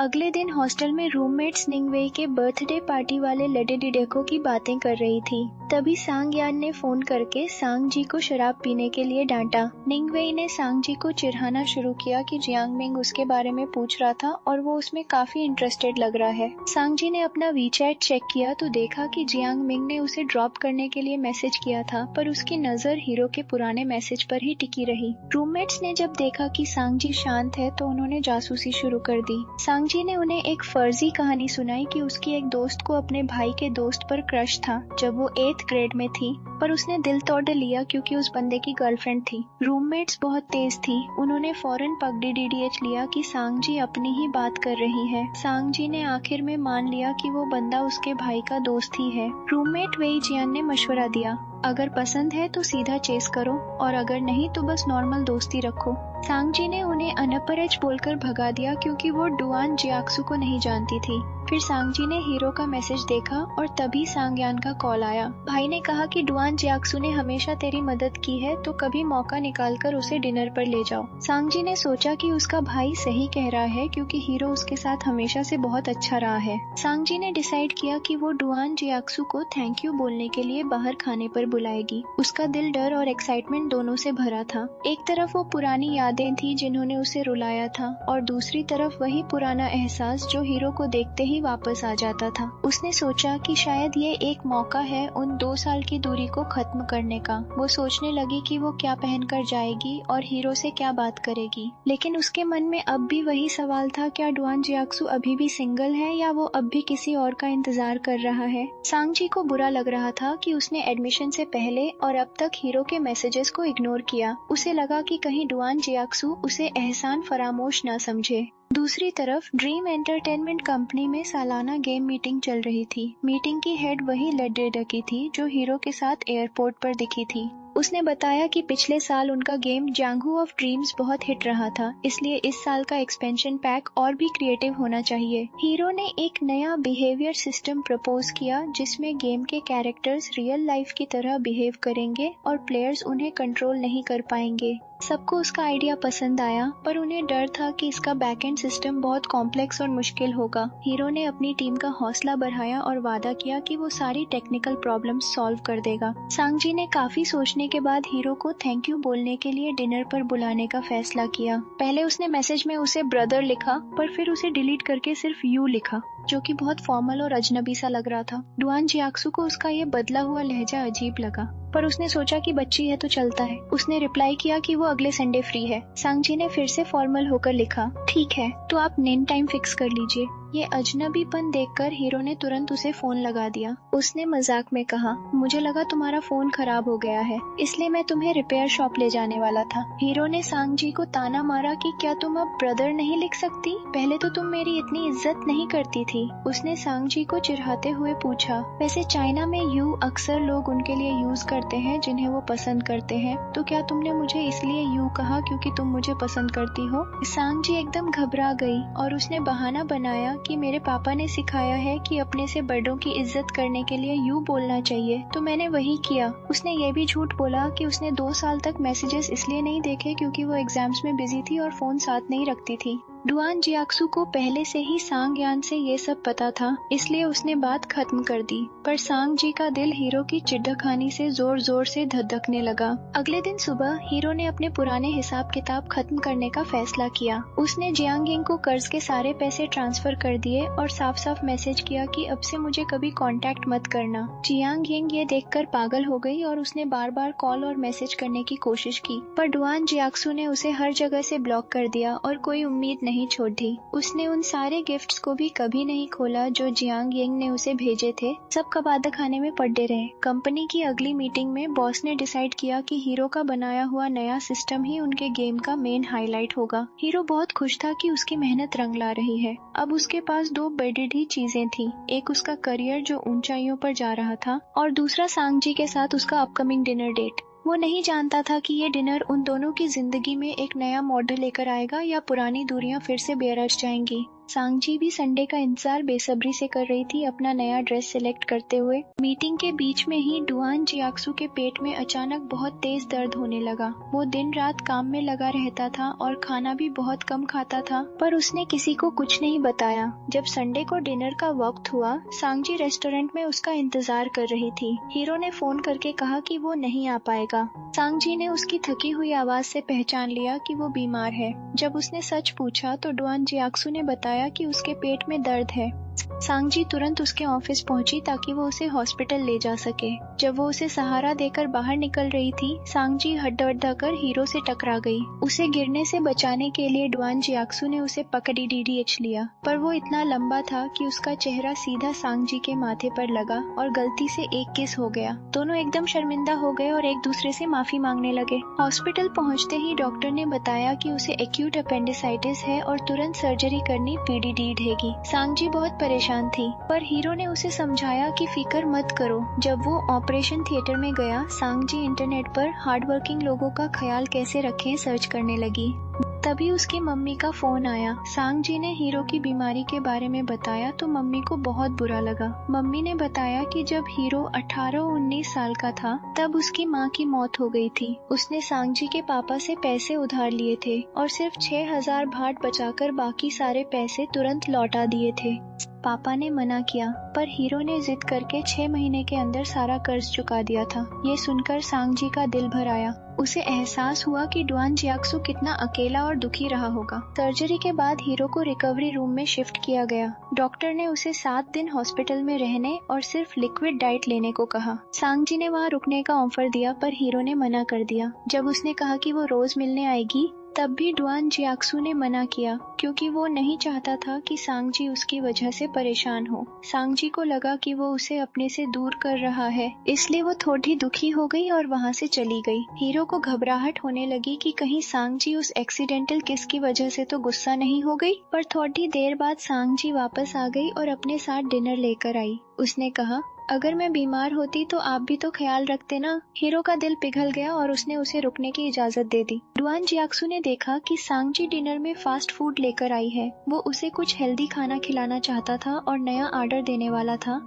अगले दिन हॉस्टल में रूममेट्स निंगवेई के बर्थडे पार्टी वाले लडेडिडेको की बातें कर रही थी। तभी सांग यान ने फोन करके सांग जी को शराब पीने के लिए डांटा। निंगवेई ने सांग जी को चिढ़ाना शुरू किया कि जियांग मिंग उसके बारे में पूछ रहा था और वो उसमें काफी इंटरेस्टेड लग रहा है। सांग जी ने अपना वीचैट चेक किया तो देखा कि जियांग मिंग ने उसे ड्रॉप करने के लिए मैसेज किया था, पर उसकी नजर हीरो के पुराने मैसेज पर ही टिकी रही। रूममेट्स ने जब देखा कि सांग जी शांत है तो उन्होंने जासूसी शुरू कर दी। सांग जी ने उन्हें एक फर्जी कहानी सुनाई कि उसकी एक दोस्त को अपने भाई के दोस्त पर क्रश था जब वो 8th ग्रेड में थी, पर उसने दिल तोड़ लिया क्योंकि उस बंदे की गर्लफ्रेंड थी। रूममेट्स बहुत तेज थी, उन्होंने फौरन पकड़ी डीडीएच लिया कि सांग जी अपनी ही बात कर रही है। सांग जी ने आखिर में मान लिया कि वो बंदा उसके भाई का दोस्त ही है। रूममेट वेई जियान ने मशवरा दिया, अगर पसंद है तो सीधा चेस करो और अगर नहीं तो बस नॉर्मल दोस्ती रखो। सांग जी ने उन्हें अनपरच बोलकर भगा दिया क्योंकि वो डुआन जियाक्सु को नहीं जानती थी। फिर सांग जी ने हीरो का मैसेज देखा और तभी सांग यान का कॉल आया। भाई ने कहा कि डुआन जियाक्सु ने हमेशा तेरी मदद की है तो कभी मौका निकालकर उसे डिनर पर ले जाओ। सांग जी ने सोचा कि उसका भाई सही कह रहा है क्योंकि हीरो उसके साथ हमेशा से बहुत अच्छा रहा है। सांग जी ने डिसाइड किया कि वो डुआन जियाक्सु को थैंक यू बोलने के लिए बाहर खाने पर बुलाएगी। उसका दिल डर और एक्साइटमेंट दोनों से भरा था। एक तरफ वो पुरानी यादें थी जिन्होंने उसे रुलाया था और दूसरी तरफ वही पुराना एहसास जो हीरो को देखते ही वापस आ जाता था। उसने सोचा कि शायद ये एक मौका है उन 2 साल की दूरी को खत्म करने का। वो सोचने लगी कि वो क्या पहनकर जाएगी और हीरो से क्या बात करेगी, लेकिन उसके मन में अब भी वही सवाल था, क्या डुआन जियाक्सु अभी भी सिंगल है या वो अब भी किसी और का इंतजार कर रहा है। सांग जी को बुरा लग रहा था कि उसने एडमिशन से पहले और अब तक हीरो के मैसेजेस को इग्नोर किया। उसे लगा कि कहीं डुआन जियाक्सु उसे एहसान फरामोश ना समझे। दूसरी तरफ ड्रीम एंटरटेनमेंट कंपनी में सालाना गेम मीटिंग चल रही थी। मीटिंग की हेड वही लडेडकी थी जो हीरो के साथ एयरपोर्ट पर दिखी थी। उसने बताया कि पिछले साल उनका गेम जंगू ऑफ ड्रीम्स बहुत हिट रहा था, इसलिए इस साल का एक्सपेंशन पैक और भी क्रिएटिव होना चाहिए। हीरो ने एक नया बिहेवियर सिस्टम प्रपोज किया जिसमें गेम के कैरेक्टर्स रियल लाइफ की तरह बिहेव करेंगे और प्लेयर्स उन्हें कंट्रोल नहीं कर पाएंगे। सबको उसका आइडिया पसंद आया, पर उन्हें डर था कि इसका बैकएंड सिस्टम बहुत कॉम्प्लेक्स और मुश्किल होगा। हीरो ने अपनी टीम का हौसला बढ़ाया और वादा किया कि वो सारी टेक्निकल प्रॉब्लम्स सॉल्व कर देगा। सांग जी ने काफी सोचने के बाद हीरो को थैंक यू बोलने के लिए डिनर पर बुलाने का फैसला किया। पहले उसने मैसेज में उसे ब्रदर लिखा, पर फिर उसे डिलीट करके सिर्फ यू लिखा, जो कि बहुत फॉर्मल और अजनबी सा लग रहा था। डुआन जियाक्सु को उसका ये बदला हुआ लहजा अजीब लगा, पर उसने सोचा कि बच्ची है तो चलता है। उसने रिप्लाई किया कि वो अगले संडे फ्री है। सांग जी ने फिर से फॉर्मल होकर लिखा, ठीक है तो आप नेम टाइम फिक्स कर लीजिए। ये अजनबीपन देखकर हीरो ने तुरंत उसे फोन लगा दिया। उसने मजाक में कहा, मुझे लगा तुम्हारा फोन खराब हो गया है, इसलिए मैं तुम्हें रिपेयर शॉप ले जाने वाला था। हीरो ने सांग जी को ताना मारा कि क्या तुम अब ब्रदर नहीं लिख सकती? पहले तो तुम मेरी इतनी इज्जत नहीं करती थी। उसने सांग जी को चिढ़ाते हुए पूछा, वैसे चाइना में यू अक्सर लोग उनके लिए यूज करते हैं जिन्हें वो पसंद करते हैं, तो क्या तुमने मुझे इसलिए यू कहा क्योंकि तुम मुझे पसंद करती हो? सांग जी एकदम घबरा गई और उसने बहाना बनाया कि मेरे पापा ने सिखाया है कि अपने से बड़ों की इज्जत करने के लिए यू बोलना चाहिए, तो मैंने वही किया। उसने ये भी झूठ बोला कि उसने 2 साल तक मैसेजेस इसलिए नहीं देखे क्योंकि वो एग्जाम्स में बिजी थी और फोन साथ नहीं रखती थी। डुआन जियाक्सु को पहले से ही सांग यान से ये सब पता था, इसलिए उसने बात खत्म कर दी, पर सांग जी का दिल हीरो की चिढ़खानी से जोर जोर से धधकने लगा। अगले दिन सुबह हीरो ने अपने पुराने हिसाब किताब खत्म करने का फैसला किया। उसने जियांग यिंग को कर्ज के सारे पैसे ट्रांसफर कर दिए और साफ साफ मैसेज किया कि अब से मुझे कभी कांटेक्ट मत करना। जियांग यिंग ये देखकर पागल हो गई और उसने बार बार कॉल और मैसेज करने की कोशिश की, पर डुआन जियाक्सु ने उसे हर जगह से ब्लॉक कर दिया और कोई उम्मीद नहीं छोड़ दी। उसने उन सारे गिफ्ट्स को भी कभी नहीं खोला जो जियांग यिंग ने उसे भेजे थे। सब कबादा खाने में पड़े रहे। कंपनी की अगली मीटिंग में बॉस ने डिसाइड किया कि हीरो का बनाया हुआ नया सिस्टम ही उनके गेम का मेन हाईलाइट होगा। हीरो बहुत खुश था कि उसकी मेहनत रंग ला रही है। अब उसके पास 2 बड़ी चीजें थी, एक उसका करियर जो ऊंचाइयों पर जा रहा था और दूसरा सांग जी के साथ उसका अपकमिंग डिनर डेट। वो नहीं जानता था कि ये डिनर उन दोनों की जिंदगी में एक नया मॉडल लेकर आएगा या पुरानी दूरियां फिर से बेरच जाएंगी। सांगजी भी संडे का इंतजार बेसब्री से कर रही थी, अपना नया ड्रेस सिलेक्ट करते हुए। मीटिंग के बीच में ही डुआन जियाक्सू के पेट में अचानक बहुत तेज दर्द होने लगा। वो दिन रात काम में लगा रहता था और खाना भी बहुत कम खाता था, पर उसने किसी को कुछ नहीं बताया। जब संडे को डिनर का वक्त हुआ, सांगजी रेस्टोरेंट में उसका इंतजार कर रही थी। हीरो ने फोन करके कहा कि वो नहीं आ पाएगा। सांगजी ने उसकी थकी हुई आवाज से पहचान लिया कि वो बीमार है। जब उसने सच पूछा तो डुआन जियाक्सू ने बताया कि उसके पेट में दर्द है। सांगजी तुरंत उसके ऑफिस पहुंची ताकि वो उसे हॉस्पिटल ले जा सके। जब वो उसे सहारा देकर बाहर निकल रही थी, सांगजी हड्डा कर हीरो से टकरा गई। उसे गिरने से बचाने के लिए डुआन जियाक्सू ने उसे पकड़ी डीडीएच लिया, पर वो इतना लंबा था कि उसका चेहरा सीधा सांगजी के माथे पर लगा और गलती से एक किस हो गया। दोनों एकदम शर्मिंदा हो गए और एक दूसरे से माफी मांगने लगे। हॉस्पिटल पहुंचते ही डॉक्टर ने बताया कि उसे एक्यूट अपेंडिसाइटिस है और तुरंत सर्जरी करनी पीडीडी रहेगी। सांगजी बहुत परेशान थी, पर हीरो ने उसे समझाया कि फिक्र मत करो। जब वो ऑपरेशन थिएटर में गया, सांगजी इंटरनेट पर हार्डवर्किंग लोगों का ख्याल कैसे रखें सर्च करने लगी। तभी उसकी मम्मी का फोन आया। सांगजी ने हीरो की बीमारी के बारे में बताया तो मम्मी को बहुत बुरा लगा। मम्मी ने बताया कि जब हीरो 18-19 साल का था तब उसकी माँ की मौत हो गई थी। उसने सांगजी के पापा से पैसे उधार लिए थे और सिर्फ 6000 भाट बचाकर बाकी सारे पैसे तुरंत लौटा दिए थे। पापा ने मना किया, पर हीरो ने जिद करके 6 महीने के अंदर सारा कर्ज चुका दिया था। ये सुनकर सांगजी का दिल भर आया। उसे एहसास हुआ कि डुआन जियाक्सू कितना अकेला और दुखी रहा होगा। सर्जरी के बाद हीरो को रिकवरी रूम में शिफ्ट किया गया। डॉक्टर ने उसे 7 दिन हॉस्पिटल में रहने और सिर्फ लिक्विड डाइट लेने को कहा। सांगजी ने वहाँ रुकने का ऑफर दिया, पर हीरो ने मना कर दिया। जब उसने कहा कि वो रोज मिलने आएगी, तब भी डुआन जियाक्सू ने मना किया, क्योंकि वो नहीं चाहता था कि सांगजी उसकी वजह से परेशान हो। सांगजी को लगा कि वो उसे अपने से दूर कर रहा है, इसलिए वो थोड़ी दुखी हो गई और वहाँ से चली गई। हीरो को घबराहट होने लगी कि कहीं सांगजी उस एक्सीडेंटल किस की वजह से तो गुस्सा नहीं हो गई। पर थोड़ी देर बाद सांगजी वापस आ गई और अपने साथ डिनर लेकर आई। उसने कहा, अगर मैं बीमार होती तो आप भी तो ख्याल रखते ना। हीरो का दिल पिघल गया और उसने उसे रुकने की इजाजत दे दी। डुआन जियाक्सू ने देखा कि सांगजी डिनर में फास्ट फूड लेकर आई है। वो उसे कुछ हेल्दी खाना खिलाना चाहता था और नया ऑर्डर देने वाला था,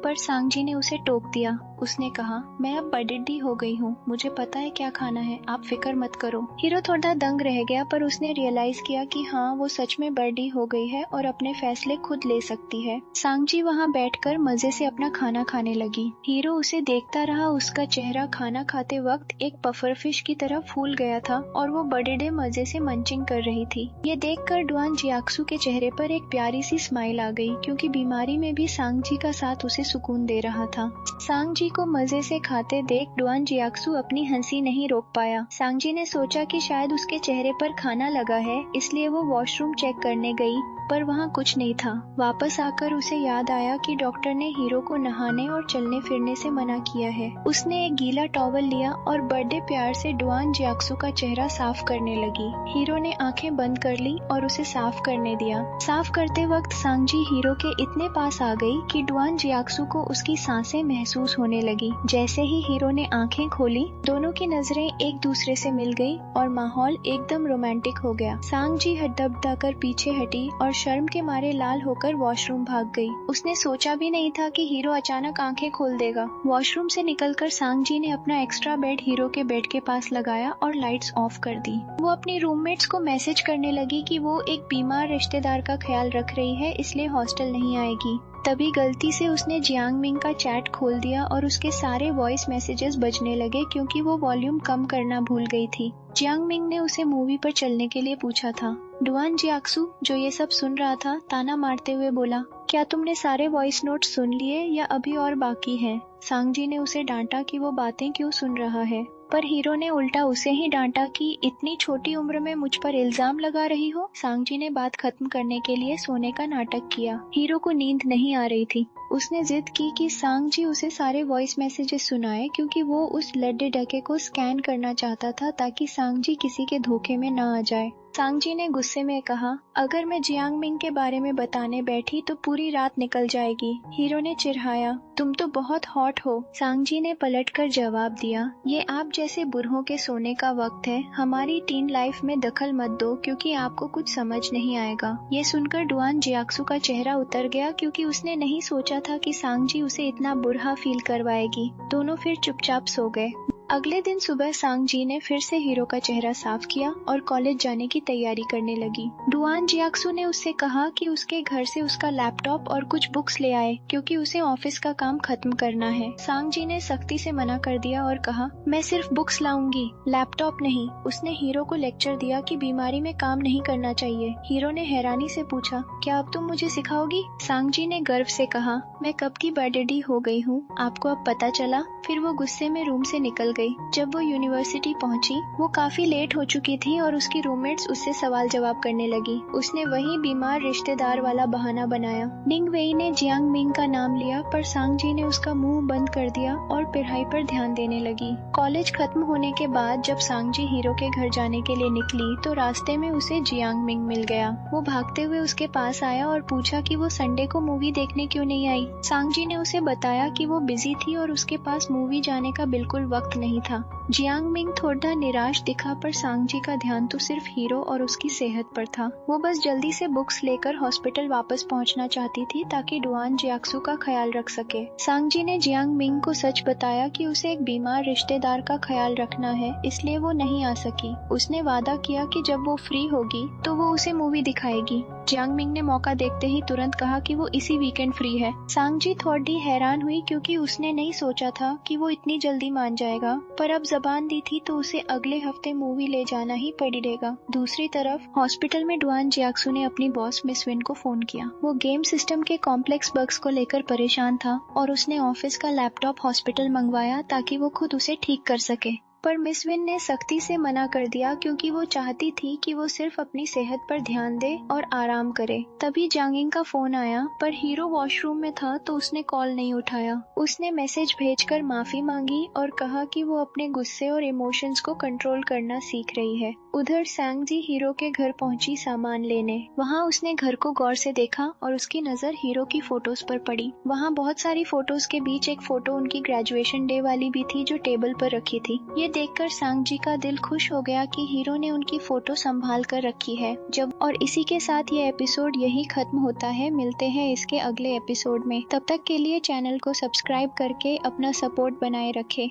पर सांगजी ने उसे टोक दिया। उसने कहा, मैं अब बड़ी हो गई हूँ, मुझे पता है क्या खाना है, आप फिक्र मत करो। हीरो थोड़ा दंग रह गया, पर उसने रियलाइज किया कि हाँ, वो सच में बड़ी हो गई है और अपने फैसले खुद ले सकती है। सांगजी वहाँ बैठकर मजे से अपना खाना खाने लगी। हीरो उसे देखता रहा। उसका चेहरा खाना खाते वक्त एक पफर फिश की तरह फूल गया था और वो बड़े मजे से मंचिंग कर रही थी। ये देखकर डुआन जियाक्सू के चेहरे पर एक प्यारी सी स्माइल आ गई, क्योंकि बीमारी में भी सांगजी का साथ उसे सुकून दे रहा था। सांगजी को मजे से खाते देख डुआन जियाक्सू अपनी हंसी नहीं रोक पाया। सांगजी ने सोचा कि शायद उसके चेहरे पर खाना लगा है, इसलिए वो वॉशरूम चेक करने गई, पर वहाँ कुछ नहीं था। वापस आकर उसे याद आया कि डॉक्टर ने हीरो को नहाने और चलने फिरने से मना किया है। उसने एक गीला टॉवल लिया और बड़े प्यार से डुआन जियाक्सू का चेहरा साफ करने लगी। हीरो ने आंखें बंद कर ली और उसे साफ करने दिया। साफ करते वक्त सांगजी हीरो के इतने पास आ गई कि डुआन जियाक्सू को उसकी सांसें महसूस होने लगी। जैसे ही हीरो ने आंखें खोली, दोनों की नजरें एक दूसरे से मिल गई और माहौल एकदम रोमांटिक हो गया। सांगजी हड़बड़ाकर पीछे हटी और शर्म के मारे लाल होकर वॉशरूम भाग गई। उसने सोचा भी नहीं था कि हीरो अचानक आंखें खोल देगा। वॉशरूम से निकलकर सांगजी ने अपना एक्स्ट्रा बेड हीरो के बेड के पास लगाया और लाइट्स ऑफ कर दी। वो अपनी रूममेट्स को मैसेज करने लगी कि वो एक बीमार रिश्तेदार का ख्याल रख रही है, इसलिए हॉस्टल नहीं आएगी। तभी गलती से उसने जियांग मिंग का चैट खोल दिया और उसके सारे वॉइस मैसेजेस बजने लगे, क्योंकि वो वॉल्यूम कम करना भूल गई थी। जियांग मिंग ने उसे मूवी पर चलने के लिए पूछा था। डुआन जियाक्सू, जो ये सब सुन रहा था, ताना मारते हुए बोला, क्या तुमने सारे वॉइस नोट सुन लिए या अभी और बाकी हैं? सांगजी ने उसे डांटा कि वो बातें क्यों सुन रहा है, पर हीरो ने उल्टा उसे ही डांटा कि इतनी छोटी उम्र में मुझ पर इल्जाम लगा रही हो। सांगजी ने बात खत्म करने के लिए सोने का नाटक किया। हीरो को नींद नहीं आ रही थी। उसने जिद की कि सांगजी उसे सारे वॉइस मैसेजेस सुनाए, क्योंकि वो उस लड्डे डके को स्कैन करना चाहता था ताकि सांगजी किसी के धोखे में न आ जाए। सांगजी ने गुस्से में कहा, अगर मैं जियांग मिंग के बारे में बताने बैठी तो पूरी रात निकल जाएगी। हीरो ने चिढ़ाया, तुम तो बहुत हॉट हो। सांगजी ने पलटकर जवाब दिया, ये आप जैसे बुढ़ों के सोने का वक्त है, हमारी टीन लाइफ में दखल मत दो क्योंकि आपको कुछ समझ नहीं आएगा। ये सुनकर डुआन जियाक्सु का चेहरा उतर गया क्योंकि उसने नहीं सोचा था कि सांगजी उसे इतना बुरा फील करवाएगी। दोनों फिर चुपचाप सो गए। अगले दिन सुबह सांगजी ने फिर से हीरो का चेहरा साफ किया और कॉलेज जाने की तैयारी करने लगी। डुआन जियाक्सु ने उससे कहा कि उसके घर से उसका लैपटॉप और कुछ बुक्स ले आए क्योंकि उसे ऑफिस का काम खत्म करना है। सांगजी ने सख्ती से मना कर दिया और कहा, मैं सिर्फ बुक्स लाऊंगी, लैपटॉप नहीं। उसने हीरो को लेक्चर दिया कि बीमारी में काम नहीं करना चाहिए। हीरो ने हैरानी से पूछा, क्या अब तुम मुझे सिखाओगी? सांगजी ने गर्व से कहा, मैं कब की बर्डेडी हो गई हूँ, आपको अब पता चला? फिर वो गुस्से में रूम से निकल गई। जब वो यूनिवर्सिटी पहुंची, वो काफी लेट हो चुकी थी और उसकी रूममेट्स उससे सवाल जवाब करने लगी। उसने वही बीमार रिश्तेदार वाला बहाना बनाया। निंग वेई ने जियांग मिंग का नाम लिया पर सांगजी ने उसका मुंह बंद कर दिया और पढ़ाई पर ध्यान देने लगी। कॉलेज खत्म होने के बाद जब सांगजी हीरो के घर जाने के लिए निकली तो रास्ते में उसे जियांग मिंग मिल गया। वो भागते हुए उसके पास आया और पूछा कि वो संडे को मूवी देखने क्यों नहीं आई। सांगजी ने उसे बताया कि वो बिजी थी और उसके पास मूवी जाने का बिल्कुल वक्त नहीं था। जियांग मिंग थोड़ा निराश दिखा पर सांगजी का ध्यान तो सिर्फ हीरो और उसकी सेहत पर था। वो बस जल्दी से बुक्स लेकर हॉस्पिटल वापस पहुंचना चाहती थी ताकि डुआन जियाक्सु का ख्याल रख सके। सांगजी ने जियांग मिंग को सच बताया कि उसे एक बीमार रिश्तेदार का ख्याल रखना है, इसलिए वो नहीं आ सकी। उसने वादा किया कि जब वो फ्री होगी तो वो उसे मूवी दिखाएगी। जियांग मिंग ने मौका देखते ही तुरंत कहा कि वो इसी वीकेंड फ्री है। सांगजी थोड़ी हैरान हुई क्योंकि उसने नहीं सोचा था कि वो इतनी जल्दी मान जाएगा, पर अब जबान दी थी तो उसे अगले हफ्ते मूवी ले जाना ही पड़ेगा। दूसरी तरफ हॉस्पिटल में डुआन जियाक्सु ने अपनी बॉस मिस विन को फोन किया। वो गेम सिस्टम के कॉम्प्लेक्स बग्स को लेकर परेशान था और उसने ऑफिस का लैपटॉप हॉस्पिटल मंगवाया ताकि वो खुद उसे ठीक कर सके। पर मिस विन ने सख्ती से मना कर दिया क्योंकि वो चाहती थी कि वो सिर्फ अपनी सेहत पर ध्यान दे और आराम करे। तभी जांगिंग का फोन आया पर हीरो वॉशरूम में था तो उसने कॉल नहीं उठाया। उसने मैसेज भेजकर माफी मांगी और कहा कि वो अपने गुस्से और इमोशंस को कंट्रोल करना सीख रही है। उधर सांगजी हीरो के घर पहुंची सामान लेने। वहाँ उसने घर को गौर से देखा और उसकी नजर हीरो की फोटोज पर पड़ी। वहाँ बहुत सारी फोटोज के बीच एक फोटो उनकी ग्रेजुएशन डे वाली भी थी जो टेबल पर रखी थी। ये देखकर सांगजी का दिल खुश हो गया कि हीरो ने उनकी फोटो संभाल कर रखी है। और इसी के साथ ये एपिसोड यही खत्म होता है। मिलते हैं इसके अगले एपिसोड में। तब तक के लिए चैनल को सब्सक्राइब करके अपना सपोर्ट बनाए रखें।